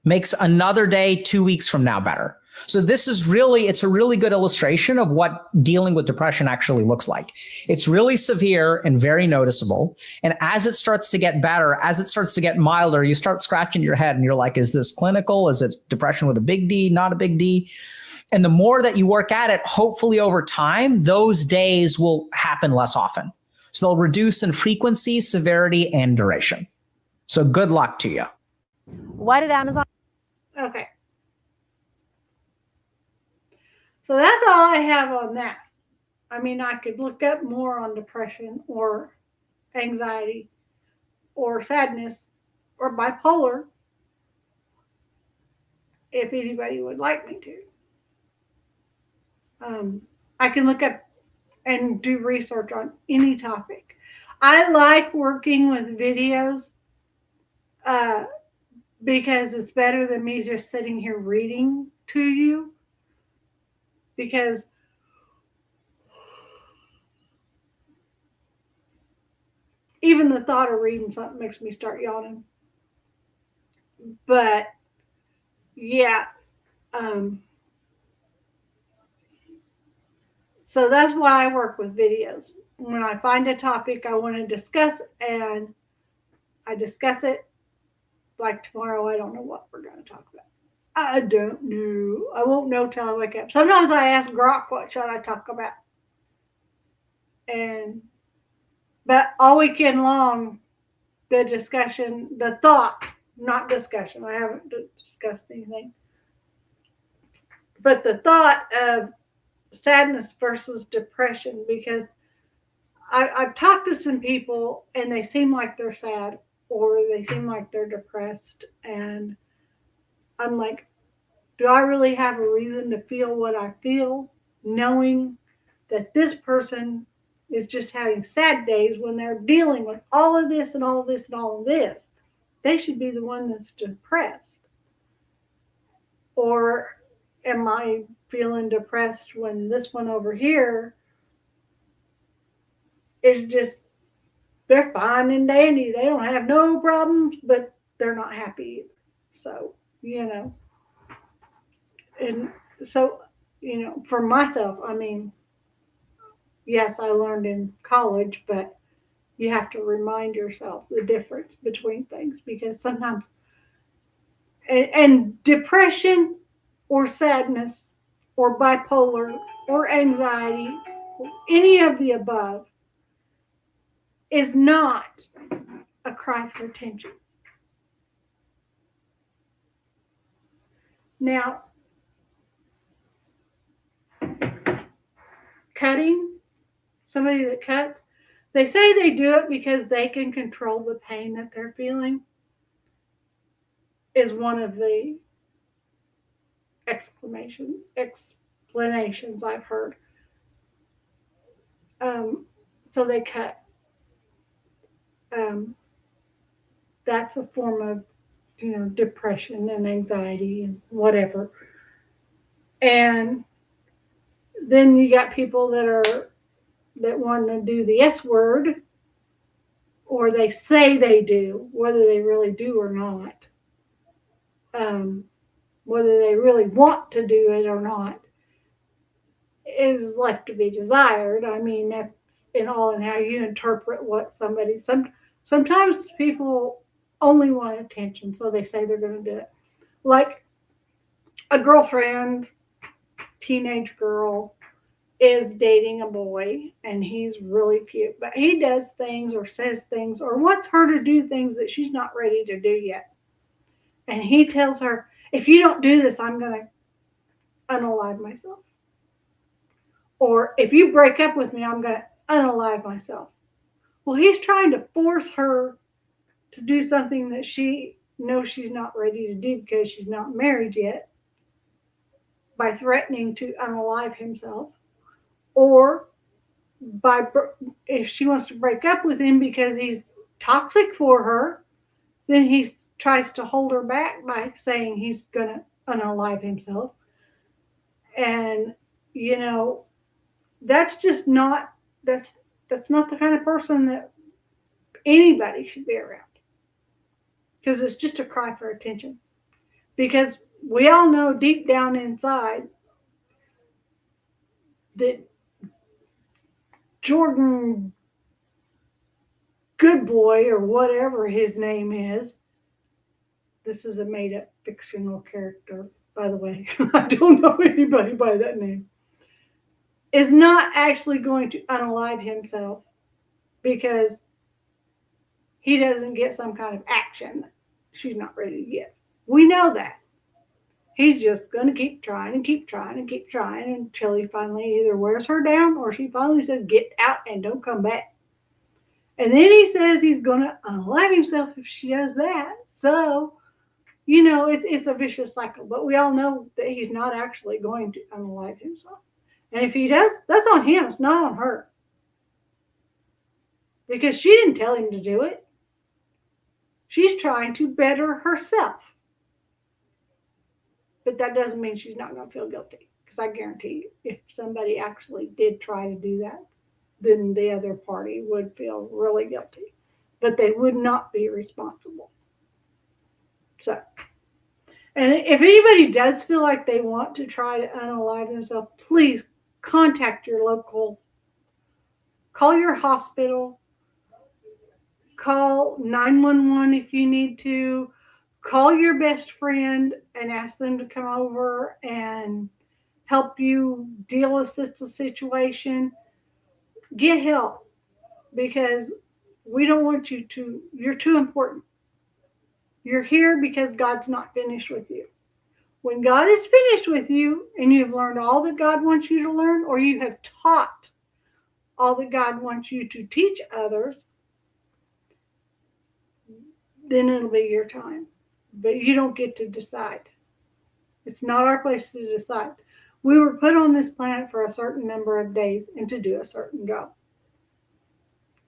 makes another day 2 weeks from now better. So this is really, it's a really good illustration of what dealing with depression actually looks like. It's really severe and very noticeable. And as it starts to get better, as it starts to get milder, you start scratching your head and you're like, is this clinical? Is it depression with a big D, not a big D? And the more that you work at it, hopefully over time, those days will happen less often. So they'll reduce in frequency, severity, and duration. So good luck to you. Why did Amazon? Okay. So that's all I have on that. I mean, I could look up more on depression or anxiety or sadness or bipolar if anybody would like me to. I can look up and do research on any topic. I like working with videos because it's better than me just sitting here reading to you. Because even the thought of reading something makes me start yawning. But yeah, so that's why I work with videos. When I find a topic I want to discuss and I discuss it, like tomorrow, I don't know what we're going to talk about. I don't know. I won't know till I wake up. Sometimes I ask Grok, what should I talk about? But all weekend long, the discussion, the thought, not discussion, I haven't discussed anything, but the thought of sadness versus depression, because I've talked to some people and they seem like they're sad or they seem like they're depressed, and I'm like, do I really have a reason to feel what I feel, knowing that this person is just having sad days when they're dealing with all of this and all of this and all of this? They should be the one that's depressed. Or am I feeling depressed when this one over here is just, they're fine and dandy. They don't have no problems, but they're not happy either. So, you know. And so, you know, for myself, I mean, yes, I learned in college, but you have to remind yourself the difference between things, because sometimes, and depression or sadness or bipolar or anxiety, or any of the above, is not a cry for attention. Now, cutting, somebody that cuts, they say they do it because they can control the pain that they're feeling, is one of the explanations I've heard. So they cut. That's a form of, you know, depression and anxiety and whatever. And Then you got people that want to do the S word, or they say they do, whether they really do or not. Whether they really want to do it or not is left to be desired. I mean, that's in how you interpret what somebody. Sometimes people only want attention, so they say they're going to do it. Like a girlfriend, teenage girl, is dating a boy, and he's really cute, but he does things or says things or wants her to do things that she's not ready to do yet. And he tells her, if you don't do this, I'm going to unalive myself. Or if you break up with me, I'm going to unalive myself. Well, he's trying to force her to do something that she knows she's not ready to do because she's not married yet, by threatening to unalive himself. Or if she wants to break up with him because he's toxic for her, then he tries to hold her back by saying he's going to unalive himself. And, that's just not, that's not the kind of person that anybody should be around. Because it's just a cry for attention. Because we all know deep down inside that Jordan Goodboy, or whatever his name is, this is a made-up fictional character, by the way. I don't know anybody by that name. Is not actually going to unalive himself because he doesn't get some kind of action she's not ready to get. We know that. He's just going to keep trying and keep trying and keep trying until he finally either wears her down or she finally says, get out and don't come back. And then he says he's going to unalive himself if she does that. So, it's a vicious cycle. But we all know that he's not actually going to unalive himself. And if he does, that's on him. It's not on her. Because she didn't tell him to do it. She's trying to better herself. But that doesn't mean she's not going to feel guilty. Because I guarantee you, if somebody actually did try to do that, then the other party would feel really guilty. But they would not be responsible. So, and if anybody does feel like they want to try to unalive themselves, please contact your local, call your hospital, call 911 if you need to, call your best friend and ask them to come over and help you assist the situation. Get help, because we don't want you're too important. You're here because God's not finished with you. When God is finished with you and you've learned all that God wants you to learn, or you have taught all that God wants you to teach others, then it'll be your time. But you don't get to decide. It's not our place to decide. We were put on this planet for a certain number of days and to do a certain job.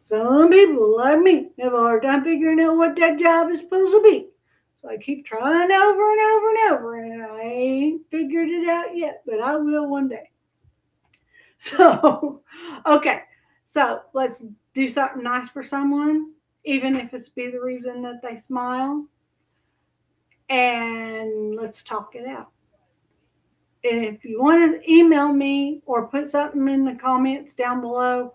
Some people, like me, have a hard time figuring out what that job is supposed to be. So I keep trying over and over and over, and I ain't figured it out yet, but I will one day. So, okay. So let's do something nice for someone, even if it's be the reason that they smile. And let's talk it out. And if you want to email me or put something in the comments down below,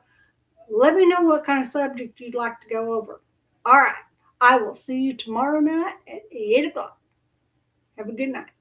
let me know what kind of subject you'd like to go over. All right. I will see you tomorrow night at 8 o'clock. Have a good night.